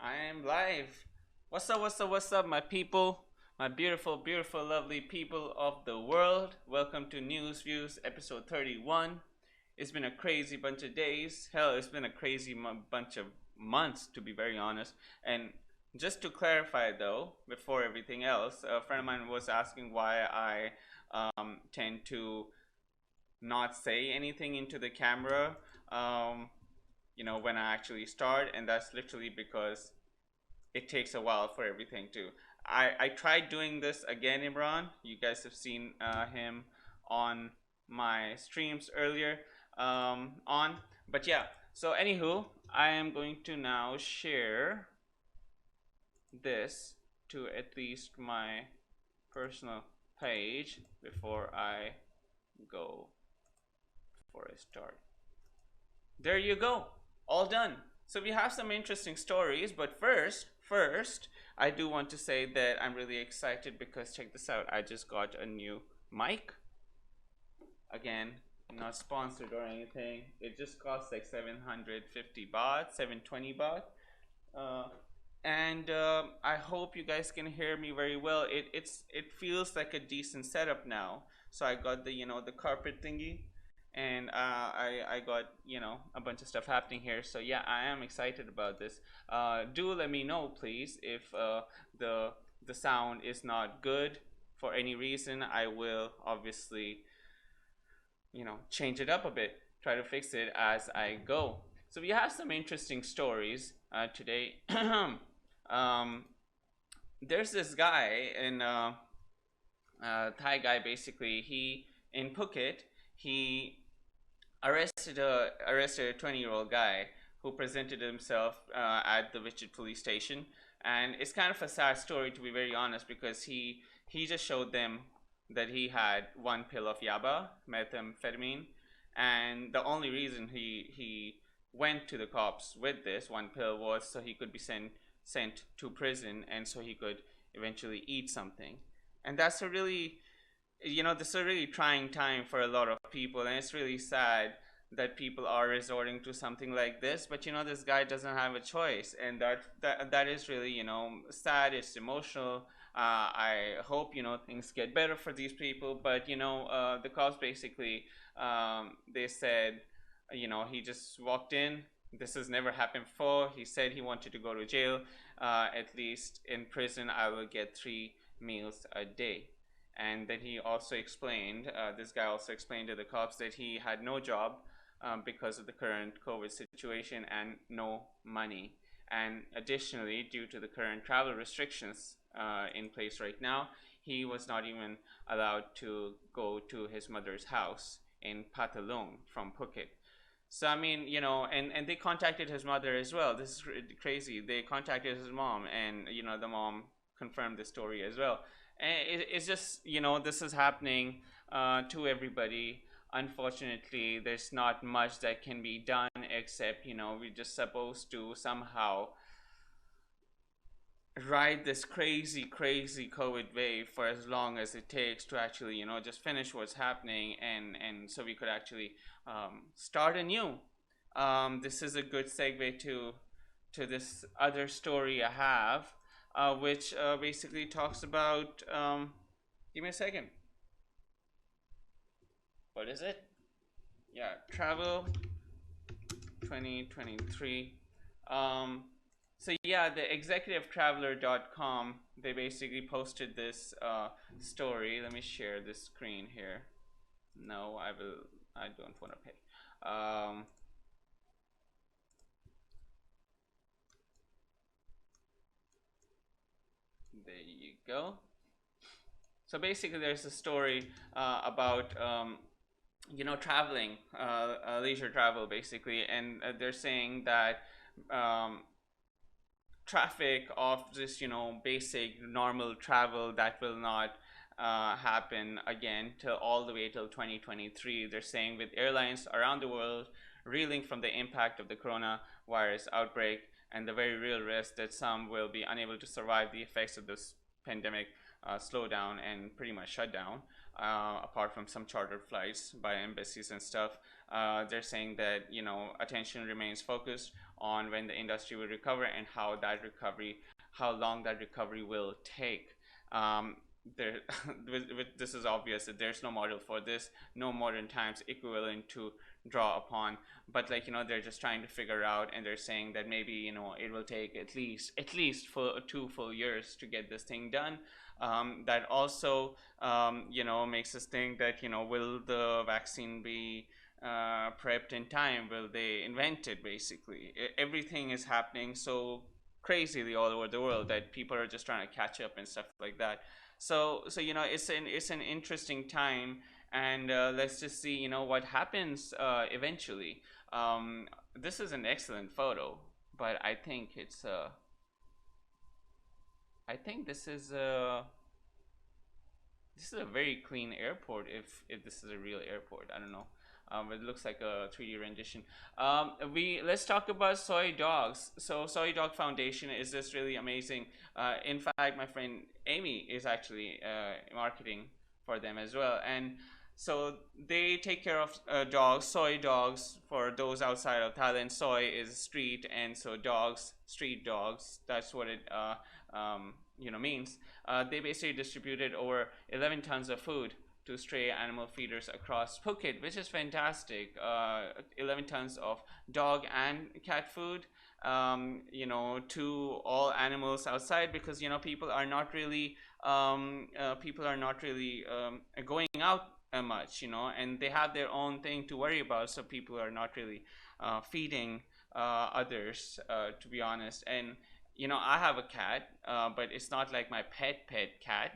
I am live. What's up, my people? My beautiful, beautiful, lovely people of the world. Welcome to NewsViews episode 31. It's been a crazy bunch of days. Hell, it's been a crazy bunch of months, to be very honest. And just to clarify, though, before everything else, a friend of mine was asking why I tend to not say anything into the camera. Um, when I actually start, and that's literally because it takes a while for everything to. I tried doing this again, Imran. You guys have seen him on my streams earlier on. But yeah, so anywho, I am going to now share this to at least my personal page before I go for a start. There you go, all done. So we have some interesting stories, but first, I do want to say that I'm really excited because check this out. I just got a new mic. Again, not sponsored or anything. It just costs like 750 baht, 720 baht. And I hope you guys can hear me very well. It feels like a decent setup now. So I got the carpet thingy, and I got a bunch of stuff happening here. So yeah, I am excited about this. Do let me know, please, if the sound is not good for any reason. I will obviously change it up a bit, try to fix it as I go. So we have some interesting stories today. There's this guy in Thai guy, basically. He in Phuket. He arrested a 20-year-old guy who presented himself at the Vichit police station, and it's kind of a sad story, to be very honest, because he just showed them that he had one pill of yaba, methamphetamine, and the only reason he went to the cops with this one pill was so he could be sent to prison, and so he could eventually eat something. And that's a really, this is a really trying time for a lot of people, and it's really sad that people are resorting to something like this. But this guy doesn't have a choice, and that is really sad. It's emotional. I hope things get better for these people. But the cops basically, they said he just walked in. This has never happened before. He said he wanted to go to jail. At least in prison, I will get 3 meals a day. And then he also explained, this guy also explained to the cops that he had no job because of the current COVID situation and no money. And additionally, due to the current travel restrictions in place right now, he was not even allowed to go to his mother's house in Patalong from Phuket. So I mean, and they contacted his mother as well. This is crazy. They contacted his mom, and the mom confirmed the story as well. And it's just this is happening to everybody. Unfortunately, there's not much that can be done except we're just supposed to somehow ride this crazy COVID wave for as long as it takes to actually just finish what's happening, and so we could actually start anew. This is a good segue to this other story I have, which basically talks about give me a second. What is it? Yeah, travel 2023. So yeah, the executivetraveler.com, they basically posted this story. Let me share this screen here. No, I don't want to pay. There you go. So basically, there's a story about traveling, leisure travel, basically, and they're saying that traffic of this basic normal travel, that will not happen again till all the way till 2023. They're saying with airlines around the world reeling from the impact of the coronavirus outbreak and the very real risk that some will be unable to survive the effects of this pandemic slowdown and pretty much shut down, apart from some chartered flights by embassies and stuff. They're saying that attention remains focused on when the industry will recover and how long that recovery will take. Um, there, this is obvious that there's no model for this, no modern times equivalent to draw upon. But like they're just trying to figure out, and they're saying that maybe it will take at least for 2 full years to get this thing done. That also makes us think that will the vaccine be prepped in time? Will they invent it? Basically, everything is happening so crazily all over the world that people are just trying to catch up and stuff like that. So it's an interesting time, and let's just see what happens eventually. This is an excellent photo, but I think this is a very clean airport. If this is a real airport, I don't know. It looks like a 3D rendition. We Let's talk about soy dogs. So Soy Dog Foundation is this really amazing. In fact, my friend Amy is actually marketing for them as well, and so they take care of dogs, soy dogs. For those outside of Thailand, soy is street, and so dogs, street dogs. That's what it means. They basically distributed over 11 tons of food to stray animal feeders across Phuket, which is fantastic. 11 tons of dog and cat food, to all animals outside, because people are not really going out much, and they have their own thing to worry about. So people are not really feeding others, to be honest. And I have a cat, but it's not like my pet cat.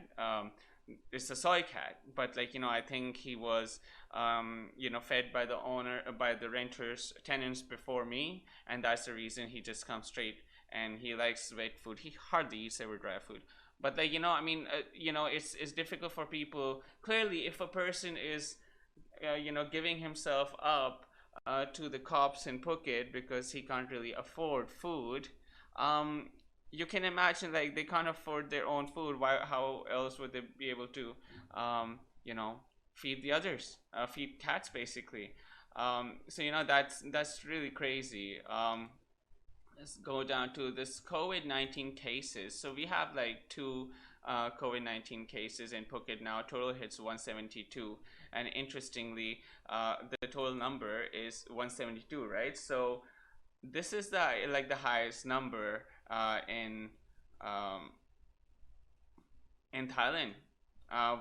It's a soy cat, but I think he was fed by the owner, by the renters, tenants before me, and that's the reason he just comes straight, and he likes wet food. He hardly eats ever dry food. But it's difficult for people. Clearly, if a person is giving himself up to the cops in Phuket because he can't really afford food, um, you can imagine, like, they can't afford their own food. Why? How else would they be able to, um, you know, feed the others, feed cats, basically? So that's really crazy. Let's go down to this COVID-19 cases. So we have like two COVID-19 cases in Phuket now. Total hits 172, and interestingly, the total number is 172, right? So this is the highest number um, in Thailand,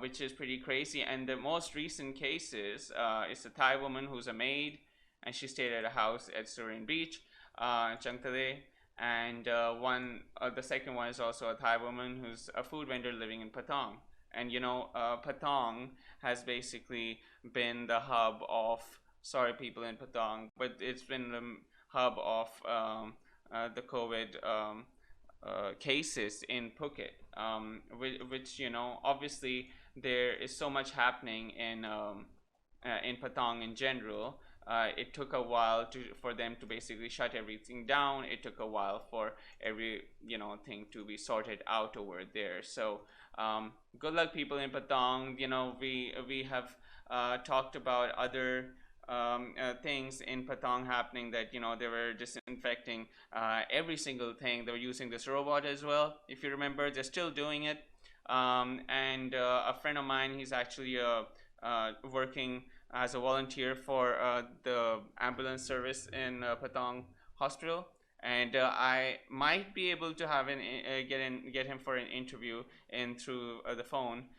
which is pretty crazy. And the most recent cases is a Thai woman who's a maid, and she stayed at a house at Surin Beach, Changtale. And the second one is also a Thai woman who's a food vendor living in Patong. And Patong has basically been the hub of, sorry people in Patong, but it's been the hub of the COVID cases in Phuket, which obviously there is so much happening in Patong in general. It took a while for them to basically shut everything down. It took a while for every thing to be sorted out over there. So good luck, people in Patong. We have talked about other things in Patong happening, that they were disinfecting every single thing. They were using this robot as well, if you remember. They're still doing it. And a friend of mine, he's actually working as a volunteer for the ambulance service in Patong Hospital, and I might be able to have get him for an interview in through the phone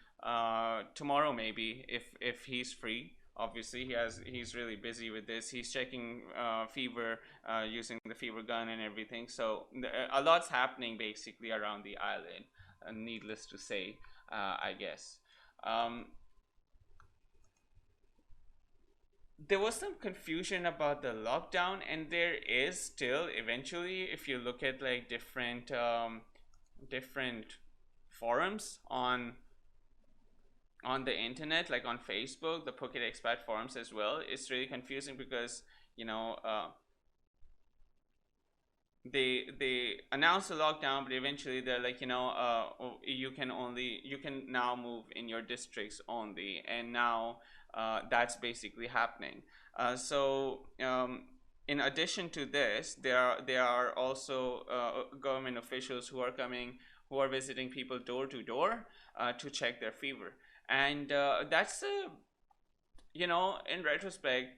tomorrow, maybe, if he's free. Obviously, he's really busy with this. He's checking fever using the fever gun and everything. So a lot's happening basically around the island. Needless to say, I guess. There was some confusion about the lockdown, and there is still eventually, if you look at like different forums on the internet, like on Facebook, the Phuket expat forums as well. It's really confusing because they announce a lockdown, but eventually they're like, you can now move in your districts only, and now that's basically happening. So in addition to this, there are also government officials who are coming, who are visiting people door to door to check their fever, and that's in retrospect,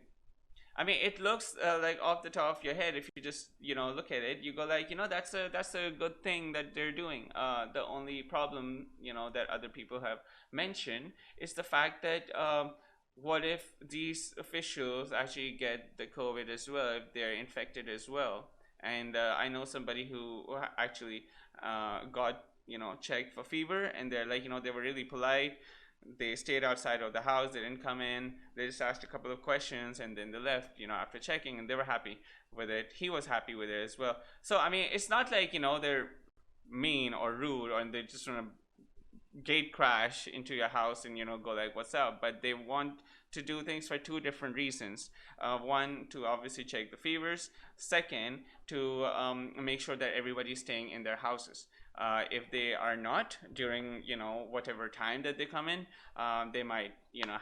I mean, it looks like off the top of your head. If you just look at it, you go like, that's a good thing that they're doing. The only problem that other people have mentioned is the fact that what if these officials actually get the COVID as well, if they're infected as well? And I know somebody who actually got checked for fever, and they're like, they were really polite. They stayed outside of the house. They didn't come in. They just asked a couple of questions, and then they left, after checking, and they were happy with it. He was happy with it as well. So I mean, it's not like they're mean or rude, or they just want to gate crash into your house and go like, what's up? But they want to do things for two different reasons. One, to obviously check the fevers. Second, to make sure that everybody's staying in their houses. If they are not during whatever time that they come in, they might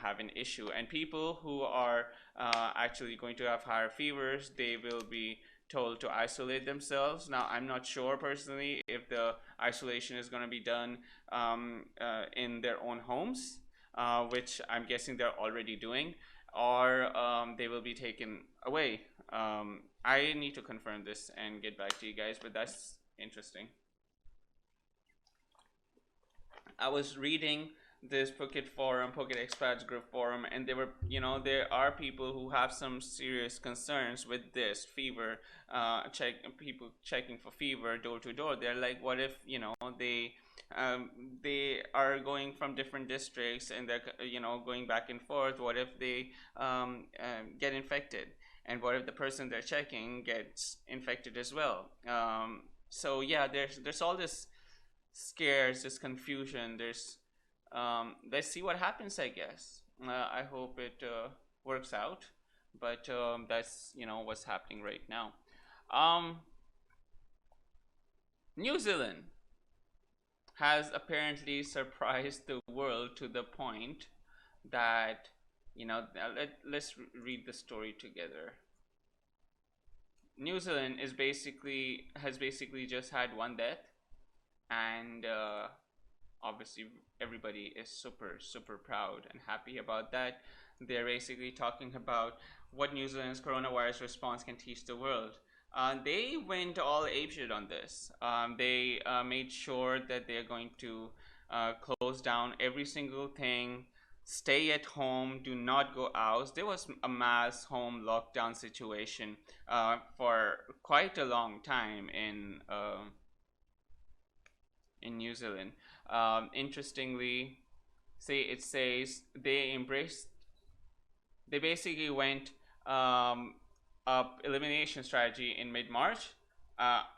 have an issue. And people who are actually going to have higher fevers, they will be told to isolate themselves. Now, I'm not sure personally if the isolation is going to be done in their own homes, which I'm guessing they're already doing, or they will be taken away. I need to confirm this and get back to you guys, but that's interesting. I was reading this Phuket forum, Phuket expats group forum, and there are people who have some serious concerns with this fever, people checking for fever door to door. They're like, what if they are going from different districts, and they're going back and forth? What if they get infected, and what if the person they're checking gets infected as well? So yeah, there's all this scares, there's confusion, there's let's see what happens, I guess. I hope it works out, but that's what's happening right now. um, New Zealand has apparently surprised the world to the point that let's read the story together. New Zealand has basically just had one death, and obviously everybody is super super proud and happy about that. They're basically talking about what New Zealand's coronavirus response can teach the world. They went all apeshit on this. They made sure that they're going to close down every single thing, stay at home, do not go out. There was a mass home lockdown situation for quite a long time in New Zealand. Interestingly, it says they basically went up elimination strategy in mid-March.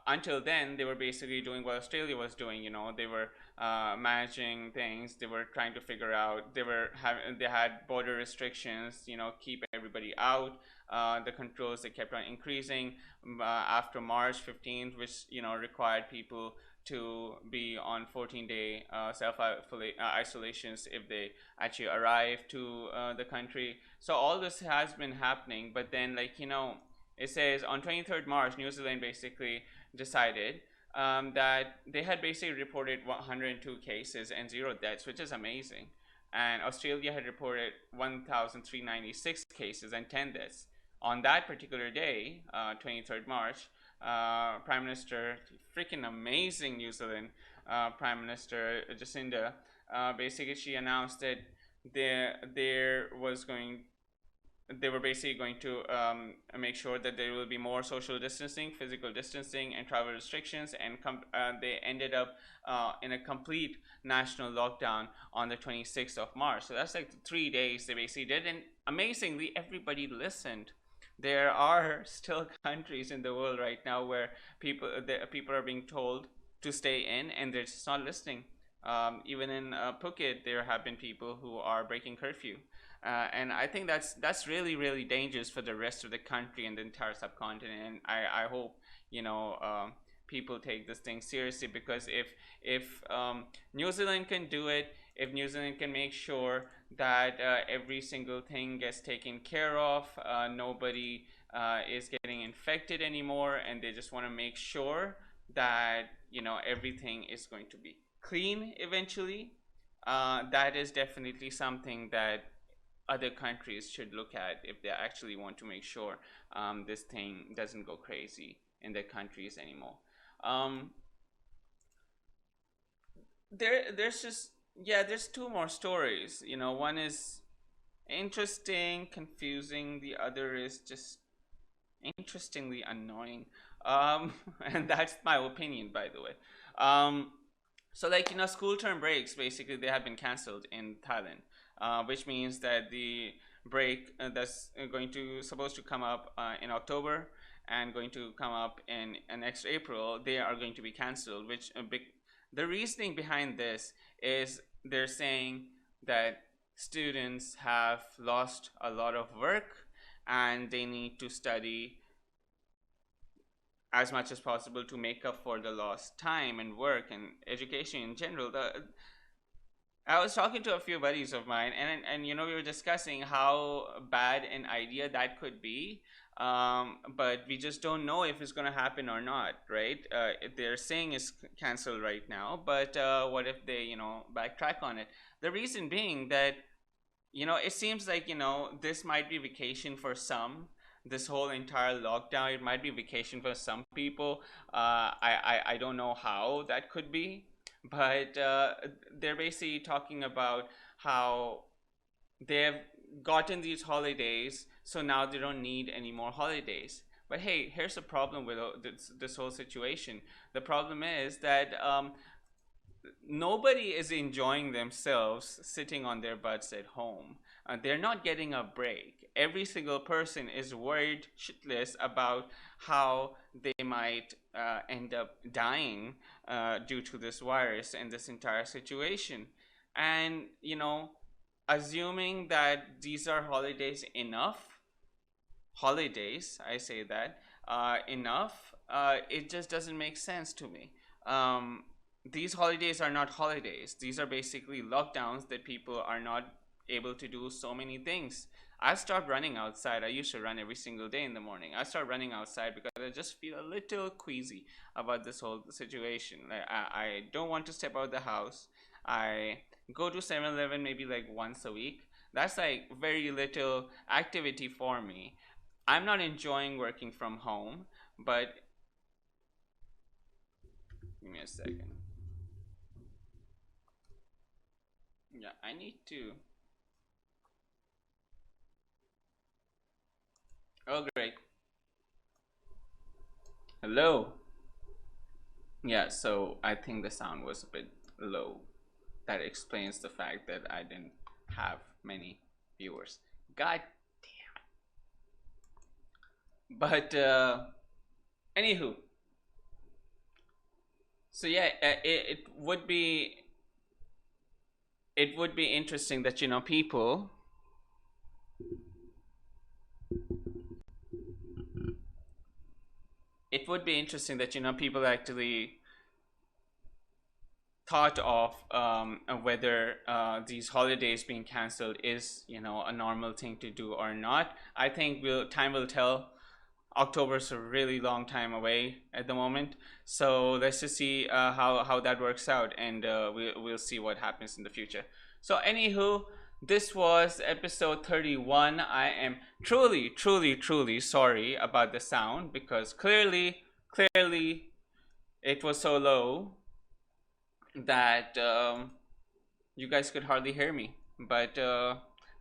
Until then, they were basically doing what Australia was doing. They were managing things. They were trying to figure out. They had border restrictions. Keep everybody out. The controls, they kept on increasing after March 15th, which required people to be on 14-day self-isolations if they actually arrive to the country. So all this has been happening, but then it says on 23rd March, New Zealand basically decided that they had basically reported 102 cases and 0 deaths, which is amazing. And Australia had reported 1,396 cases and 10 deaths. On that particular day, 23rd March, Prime Minister, freaking amazing New Zealand Prime Minister Jacinda, basically she announced that they were basically going to make sure that there will be more social distancing, physical distancing, and travel restrictions, and they ended up in a complete national lockdown on the 26th of March. So that's like 3 days they basically did, and amazingly, everybody listened. There are still countries in the world right now where people are being told to stay in, and they're just not listening. Even in Phuket, there have been people who are breaking curfew. And I think that's really really dangerous for the rest of the country and the entire subcontinent. And I hope people take this thing seriously, because if New Zealand can do it, if New Zealand can make sure that every single thing gets taken care of. Nobody is getting infected anymore, and they just want to make sure that everything is going to be clean eventually. That is definitely something that other countries should look at if they actually want to make sure this thing doesn't go crazy in their countries anymore. Um, there's just yeah, there's two more stories. One is interesting, confusing. The other is just interestingly annoying. And that's my opinion, by the way. Um, so like school term breaks basically they have been cancelled in Thailand, which means that the break that's going to supposed to come up in October and going to come up in next April, they are going to be cancelled. Which the reasoning behind this is they're saying that students have lost a lot of work and they need to study as much as possible to make up for the lost time and work and education in general. I was talking to a few buddies of mine, and we were discussing how bad an idea that could be. But we just don't know if it's going to happen or not, right? They're saying it's canceled right now, but what if they, backtrack on it? The reason being that, it seems like, this might be vacation for some. This whole entire lockdown, it might be vacation for some people. I don't know how that could be, but they're basically talking about how they've gotten these holidays, so now they don't need any more holidays. But hey, here's the problem with this whole situation. The problem is that nobody is enjoying themselves sitting on their butts at home. They're not getting a break. Every single person is worried shitless about how they might end up dying due to this virus and this entire situation. And, assuming that these are holidays, I say that, enough, it just doesn't make sense to me. These holidays are not holidays. These are basically lockdowns that people are not able to do so many things. I stopped running outside. I used to run every single day in the morning. I started running outside because I just feel a little queasy about this whole situation. Like, I don't want to step out of the house. I go to 7-Eleven maybe like once a week. That's like very little activity for me. I'm not enjoying working from home, but give me a second. Yeah, I need to. Oh, great. Hello. Yeah, so I think the sound was a bit low. That explains the fact that I didn't have many viewers. God damn it. But, anywho. So yeah, it would be interesting that people it would be interesting that people actually thought of whether these holidays being cancelled is a normal thing to do or not. I think time will tell. October's a really long time away at the moment, so let's just see how that works out, and we'll see what happens in the future. So anywho, this was episode 31. I am truly sorry about the sound, because clearly it was so low that you guys could hardly hear me. But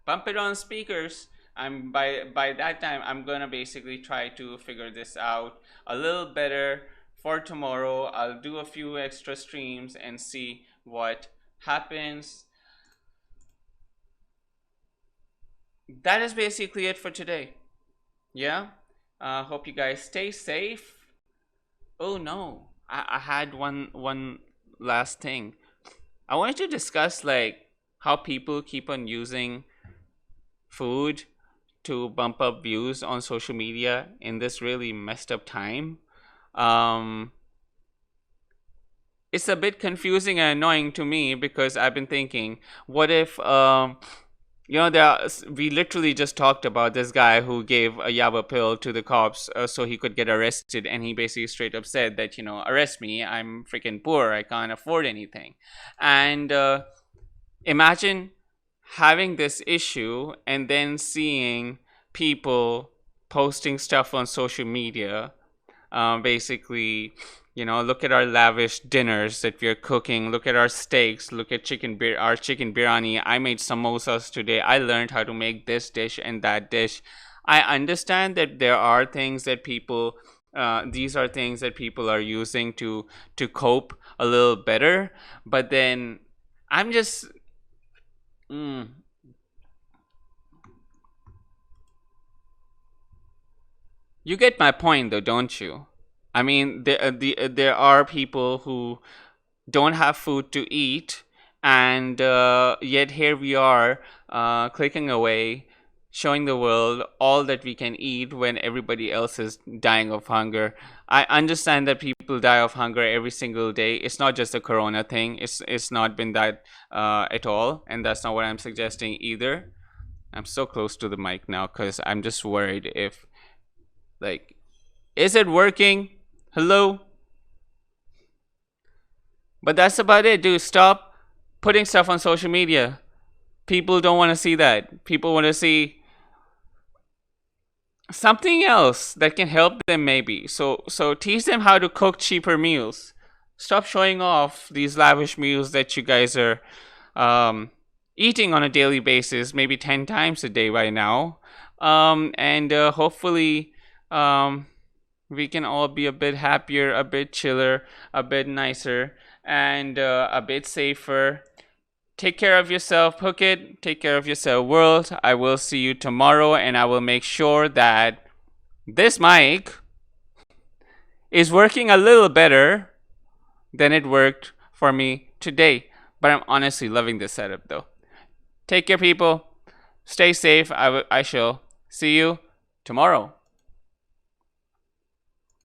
bump it on speakers. I'm by that time I'm gonna basically try to figure this out a little better for tomorrow. I'll do a few extra streams and see what happens. That is basically it for today. Yeah. Hope you guys stay safe. Oh no, I had one last thing. I wanted to discuss like how people keep on using food to bump up views on social media in this really messed up time. Um, it's a bit confusing and annoying to me, because I've been thinking, what if we literally just talked about this guy who gave a yaba pill to the cops so he could get arrested, and he basically straight up said that, arrest me, I'm freaking poor, I can't afford anything. And imagine having this issue and then seeing people posting stuff on social media, basically, look at our lavish dinners that we are cooking. Look at our steaks. Look at our chicken biryani. I made samosas today. I learned how to make this dish and that dish. I understand that there are things that people, these are things that people are using to cope a little better. But then I'm just, mm, you get my point though, don't you? I mean, there are people who don't have food to eat, and yet here we are, clicking away, showing the world all that we can eat when everybody else is dying of hunger. I understand that people die of hunger every single day. It's not just a corona thing. It's not been that at all, and that's not what I'm suggesting either. I'm so close to the mic now because I'm just worried if, like, is it working? Hello? But that's about it, dude. Stop putting stuff on social media. People don't want to see that. People want to see something else that can help them, maybe. So teach them how to cook cheaper meals. Stop showing off these lavish meals that you guys are eating on a daily basis, maybe 10 times a day by now. And hopefully, we can all be a bit happier, a bit chiller, a bit nicer, and a bit safer. Take care of yourself, Phuket. Take care of yourself, world. I will see you tomorrow, and I will make sure that this mic is working a little better than it worked for me today. But I'm honestly loving this setup, though. Take care, people. Stay safe. I shall see you tomorrow.